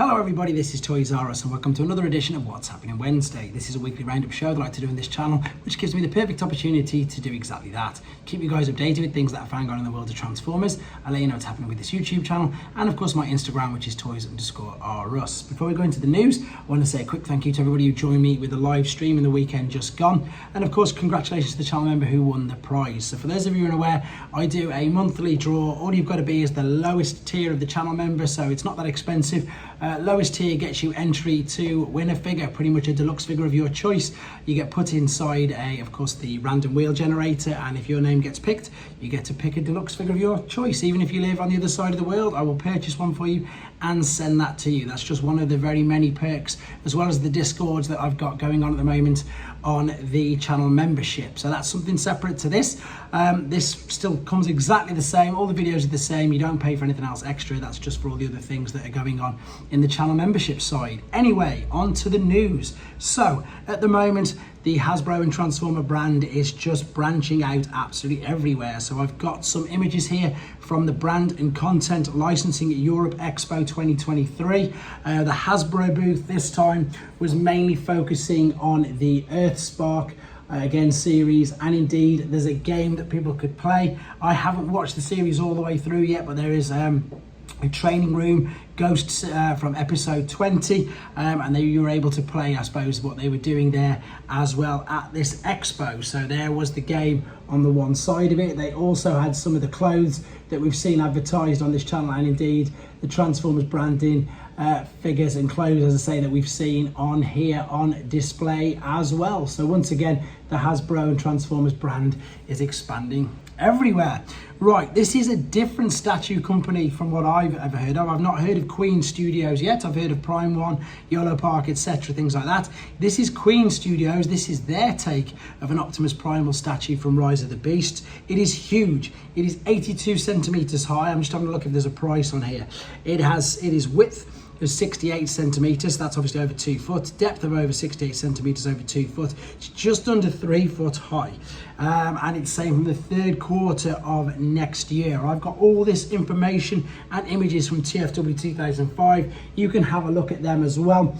Hello everybody, this is Toys R Us and welcome to another edition of What's Happening Wednesday. This is a weekly roundup show that I like to do in this channel, which gives me the perfect opportunity to do exactly that. Keep you guys updated with things that I found going on in the world of Transformers. I'll let you know what's happening with this YouTube channel and of course my Instagram, which is toys_R-Us. Before we go into the news, I want to say a quick thank you to everybody who joined me with the live stream in the weekend just gone. And of course, congratulations to the channel member who won the prize. So for those of you who are unaware, I do a monthly draw. All you've got to be is the lowest tier of the channel member, so it's not that expensive. Lowest tier gets you entry to win a figure, pretty much a deluxe figure of your choice. You get put inside of course, the random wheel generator, and if your name gets picked, you get to pick a deluxe figure of your choice. Even if you live on the other side of the world, I will purchase one for you and send that to you. That's just one of the very many perks, as well as the discords that I've got going on at the moment on the channel membership. So that's something separate to this. This still comes exactly the same. All the videos are the same. You don't pay for anything else extra. That's just for all the other things that are going on in the channel membership side. Anyway, on to the news. So at the moment, the Hasbro and Transformer brand is just branching out absolutely everywhere. So I've got some images here from the Brand and Content Licensing Europe Expo 2023. The Hasbro booth this time was mainly focusing on the Earthspark again series, and indeed there's a game that people could play. I haven't watched the series all the way through yet, but there is a training room, Ghosts from episode 20, and you were able to play, I suppose, what they were doing there as well at this expo. So there was the game on the one side of it. They also had some of the clothes that we've seen advertised on this channel, and indeed the Transformers branding figures and clothes, as I say, that we've seen on here on display as well. So once again, the Hasbro and Transformers brand is expanding everywhere. Right, this is a different statue company from what I've ever heard of. I've not heard of Queen Studios yet. I've heard of Prime One, Yellow Park, etc., things like that. This is Queen Studios. This is their take of an Optimus Primal statue from Rise of the Beasts. It is huge. It is 82 centimeters high. I'm just having a look if there's a price on here. It is width is 68 centimeters. That's obviously over 2 foot. Depth of over 68 centimeters over 2 foot. It's just under 3 foot high. And it's saying from the third quarter of next year. I've got all this information and images from TFW 2005. You can have a look at them as well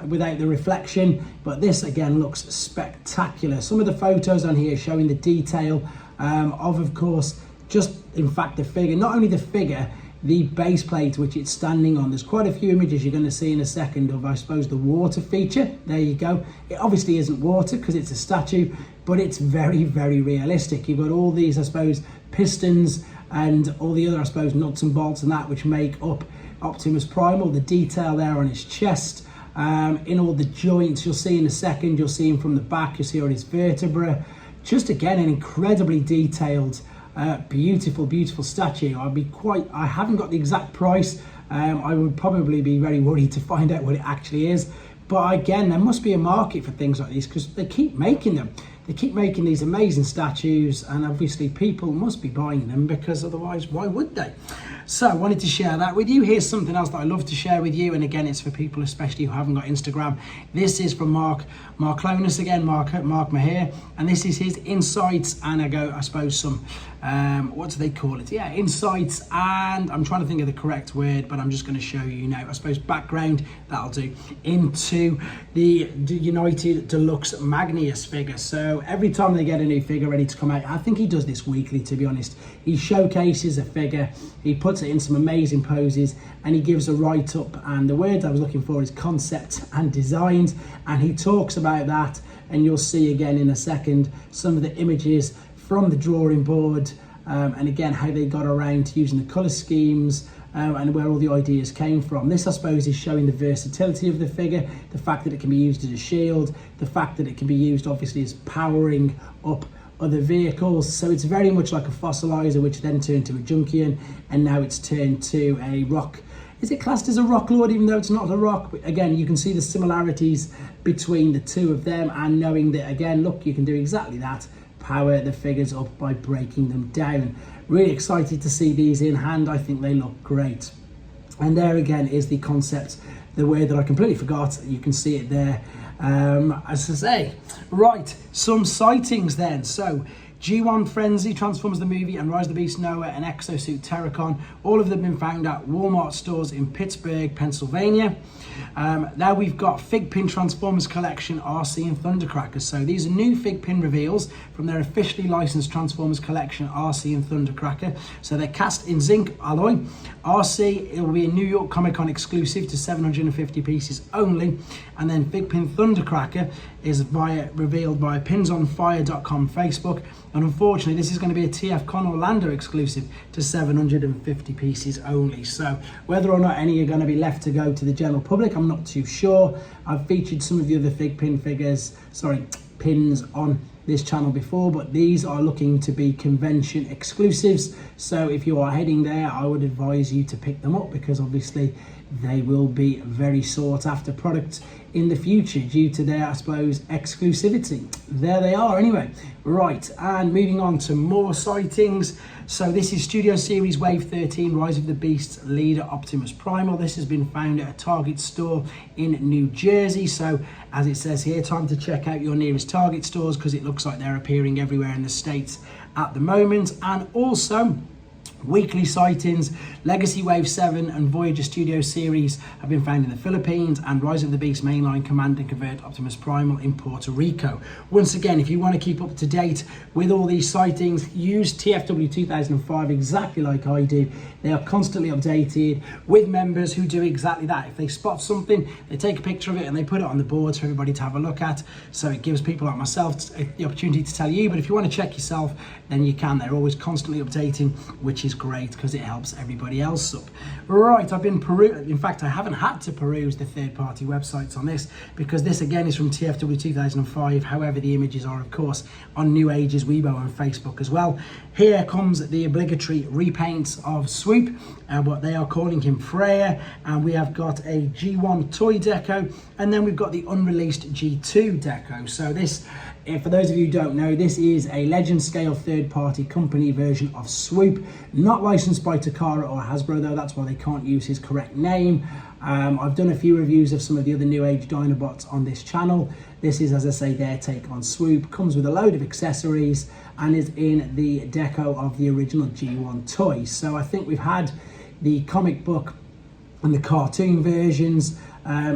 without the reflection. But this again looks spectacular. Some of the photos on here showing the detail of course, just in fact the figure, not only the figure, the base plate which it's standing on. There's quite a few images you're going to see in a second of, I suppose, the water feature. There you go. It obviously isn't water because it's a statue, but it's very, very realistic. You've got all these, I suppose, pistons and all the other, I suppose, nuts and bolts and that which make up Optimus Primal. The detail there on his chest, in all the joints, you'll see in a second. You'll see him from the back. You'll see all his vertebrae. Just again, an incredibly detailed beautiful statue. I haven't got the exact price. I would probably be very worried to find out what it actually is, but again, there must be a market for things like these because they keep making them. They keep making these amazing statues, and obviously people must be buying them because otherwise why would they? So I wanted to share that with you. Here's something else that I love to share with you, and again, it's for people especially who haven't got Instagram. This is from Mark again, Mark Maher, and this is his insights, and I suppose some what do they call it? Yeah, insights, and I'm trying to think of the correct word, but I'm just going to show you now, I suppose, background, that'll do, into the United Deluxe Magnus figure. So every time they get a new figure ready to come out, I think he does this weekly, to be honest, he showcases a figure, he puts it in some amazing poses, and he gives a write-up, and the word I was looking for is concept and designs, and he talks about that, and you'll see again in a second some of the images from the drawing board, and again how they got around to using the colour schemes and where all the ideas came from. This, I suppose, is showing the versatility of the figure, the fact that it can be used as a shield, the fact that it can be used obviously as powering up other vehicles. So it's very much like a fossilizer, which then turned to a junkion, and now it's turned to a rock. Is it classed as a rock lord even though it's not a rock? But again, you can see the similarities between the two of them, and knowing that again, look, you can do exactly that, power the figures up by breaking them down. Really excited to see these in hand. I think they look great. And there again is the concept, the word that I completely forgot. You can see it there. As I say, right, some sightings then. So G1 Frenzy, Transformers the Movie, and Rise of the Beast Noah, and Exosuit Terracon. All of them have been found at Walmart stores in Pittsburgh, Pennsylvania. Now we've got Fig Pin Transformers Collection, RC and Thundercrackers. So these are new Fig Pin reveals from their officially licensed Transformers Collection, RC and Thundercracker. So they're cast in zinc alloy. RC, it will be a New York Comic Con exclusive to 750 pieces only. And then Fig Pin Thundercracker is revealed via pinsonfire.com Facebook. And unfortunately, this is going to be a TFCon Orlando exclusive to 750 pieces only. So whether or not any are going to be left to go to the general public, I'm not too sure. I've featured some of the other Fig Pin pins on this channel before, but these are looking to be convention exclusives. So if you are heading there, I would advise you to pick them up, because obviously they will be very sought after products in the future due to their, I suppose, exclusivity. There they are anyway. Right, and moving on to more sightings. So this is Studio Series Wave 13, Rise of the Beasts Leader Optimus Primal. This has been found at a Target store in New Jersey. So as it says here, time to check out your nearest Target stores, because it looks like they're appearing everywhere in the States at the moment. And also, weekly sightings, Legacy Wave 7 and Voyager Studio Series have been found in the Philippines, and Rise of the Beast Mainline Command and Convert Optimus Primal in Puerto Rico. Once again, if you want to keep up to date with all these sightings, use TFW 2005 exactly like I do. They are constantly updated with members who do exactly that. If they spot something, they take a picture of it and they put it on the boards for everybody to have a look at. So it gives people like myself the opportunity to tell you, but if you want to check yourself, then you can. They're always constantly updating, which is great because it helps everybody else up. Right, I've been in fact, I haven't had to peruse the third-party websites on this, because this again is from TFW 2005. However, the images are of course on New Age's Weibo and Facebook as well. Here comes the obligatory repaints of Swoop, and what they are calling him Freya, and we have got a G1 toy deco, and then we've got the unreleased G2 deco. So this, for those of you who don't know, this is a Legend Scale third-party company version of Swoop, not licensed by Takara or Hasbro though, that's why they can't use his correct name. I've done a few reviews of some of the other New Age Dinobots on this channel. This is, as I say, their take on Swoop. Comes with a load of accessories and is in the deco of the original G1 toy. So I think we've had the comic book and the cartoon versions.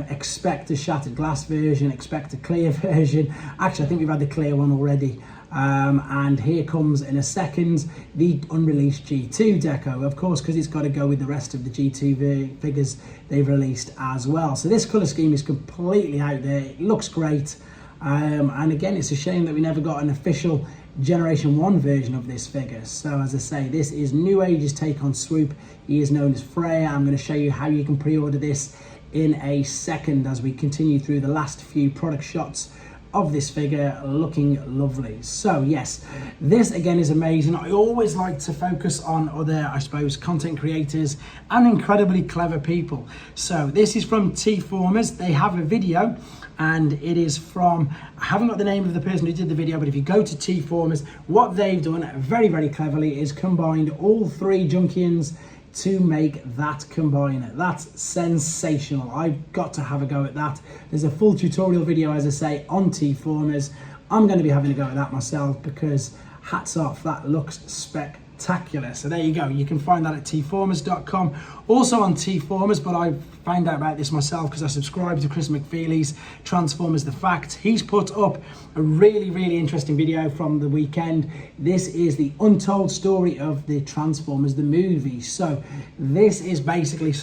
Expect a shattered glass version, expect a clear version. Actually, I think we've had the clear one already. And here comes in a second the unreleased G2 deco, of course, because it's got to go with the rest of the G2 figures they've released as well. So this colour scheme is completely out there. It looks great. And again, it's a shame that we never got an official Generation 1 version of this figure. So as I say, this is New Age's take on Swoop. He is known as Freya. I'm going to show you how you can pre-order this in a second as we continue through the last few product shots of this figure, looking lovely. So yes, this again is amazing. I always like to focus on other, I suppose, content creators and incredibly clever people. So this is from Tformers. They have a video, and it is from, I haven't got the name of the person who did the video, but if you go to Tformers, what they've done very, very cleverly is combined all three junkions to make that combiner. That's sensational. I've got to have a go at that. There's a full tutorial video, as I say, on Tformers. I'm going to be having a go at that myself, because hats off, that looks spectacular. So there you go, you can find that at tformers.com, also on Tformers. But I found out about this myself because I subscribe to Chris McFeely's Transformers The Fact. He's put up a really interesting video from the weekend. This is the untold story of the Transformers the movie. So this is basically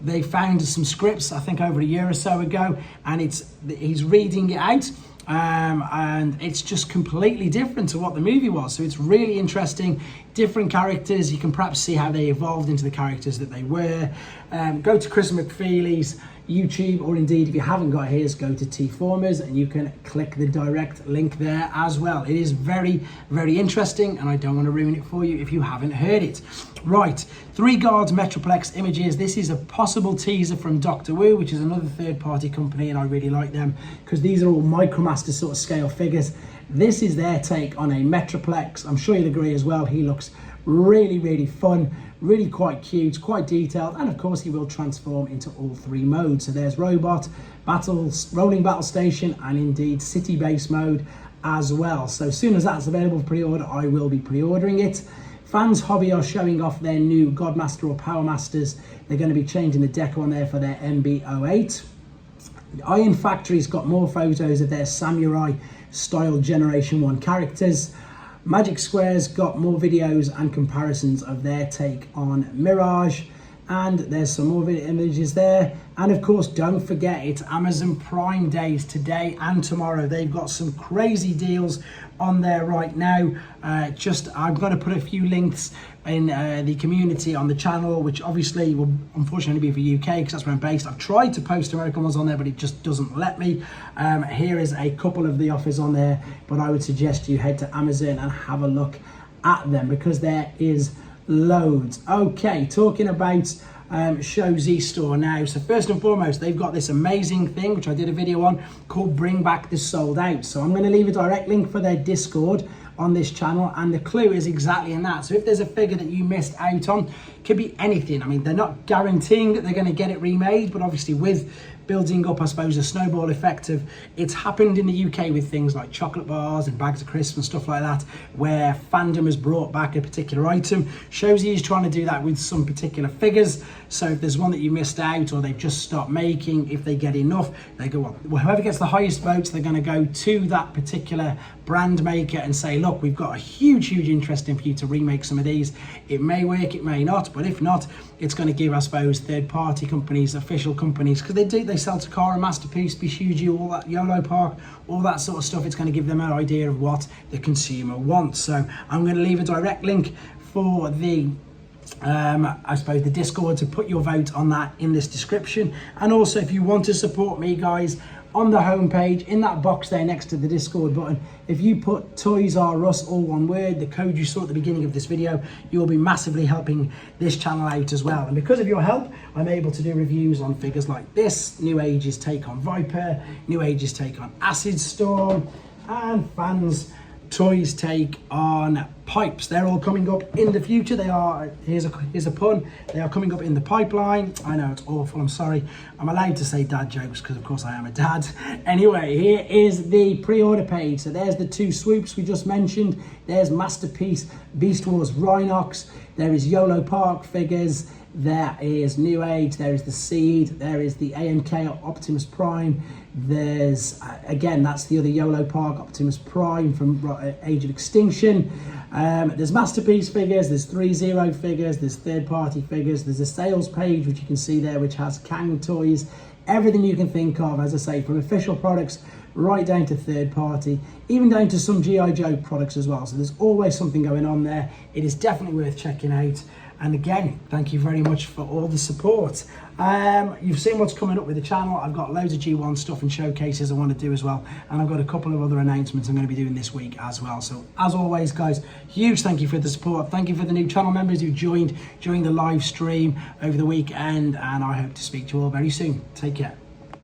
they found some scripts, I think over a year or so ago, and he's reading it out. And it's just completely different to what the movie was. So it's really interesting, different characters. You can perhaps see how they evolved into the characters that they were. Go to Chris McFeely's YouTube, or indeed if you haven't got his, go to Tformers and you can click the direct link there as well. It is very interesting, and I don't want to ruin it for you if you haven't heard it. Right, 3 Guards Metroplex images. This is a possible teaser from Dr Wu, which is another third-party company, and I really like them because these are all Micromaster sort of scale figures. This is their take on a Metroplex. I'm sure you'll agree as well. He looks really fun, really quite cute, quite detailed, and of course he will transform into all 3 modes. So there's robot, rolling battle station, and indeed city base mode. as well. So as soon as that's available for pre-order, I will be pre-ordering it. Fans Hobby are showing off their new Godmaster or Power Masters. They're going to be changing the deco on there for their MB08. Iron Factory's got more photos of their samurai style Generation 1 characters. Magic Square's got more videos and comparisons of their take on Mirage. And there's some more images there. And of course, don't forget, it's Amazon Prime days today and tomorrow. They've got some crazy deals on there right now. I'm going to put a few links in the community on the channel, which obviously will unfortunately be for UK because that's where I'm based. I've tried to post American ones on there, but it just doesn't let me. Here is a couple of the offers on there, but I would suggest you head to Amazon and have a look at them because there is loads. Okay, talking about Show Z Store now. So first and foremost, they've got this amazing thing, which I did a video on, called Bring Back the Sold Out. So I'm going to leave a direct link for their Discord on this channel, and the clue is exactly in that. So if there's a figure that you missed out on, could be anything. I mean, they're not guaranteeing that they're going to get it remade, but obviously with building up, I suppose, a snowball effect of it's happened in the UK with things like chocolate bars and bags of crisps and stuff like that, where fandom has brought back a particular item. Shozy is trying to do that with some particular figures. So if there's one that you missed out or they've just stopped making, if they get enough, they go, well, whoever gets the highest votes, they're going to go to that particular brand maker and say, look, we've got a huge interest in for you to remake some of these. It may work, it may not, but if not, it's going to give, I suppose, third-party companies, official companies, because they sell Takara, Masterpiece, Bishuji, all that, Yolo Park, all that sort of stuff. It's going to give them an idea of what the consumer wants. So I'm going to leave a direct link for the I suppose the Discord to put your vote on that in this description. And also, if you want to support me, guys, on the homepage, in that box there next to the Discord button, if you put Toys R Us, all one word, the code you saw at the beginning of this video, you'll be massively helping this channel out as well. And because of your help, I'm able to do reviews on figures like this, New Age's take on Viper, New Age's take on Acid Storm, and Fans Toys take on Pipes. They're all coming up in the future. They are, here's a pun, they are coming up in the pipeline. I know, it's awful, I'm sorry. I'm allowed to say dad jokes because of course I am a dad. Anyway, here is the pre-order page. So there's the two swoops we just mentioned. There's Masterpiece, Beast Wars, Rhinox. There is Yolo Park figures. There is New Age, there is the Seed, there is the AMK Optimus Prime. There's, again, that's the other Yolo Park Optimus Prime from Age of Extinction. There's Masterpiece figures, there's 3-0 figures, there's third-party figures, there's a sales page, which you can see there, which has Kang toys, everything you can think of, as I say, from official products right down to third-party, even down to some G.I. Joe products as well. So there's always something going on there. It is definitely worth checking out. And again, thank you very much for all the support. You've seen what's coming up with the channel. I've got loads of G1 stuff and showcases I want to do as well. And I've got a couple of other announcements I'm going to be doing this week as well. So as always, guys, huge thank you for the support. Thank you for the new channel members who joined during the live stream over the weekend. And I hope to speak to you all very soon. Take care.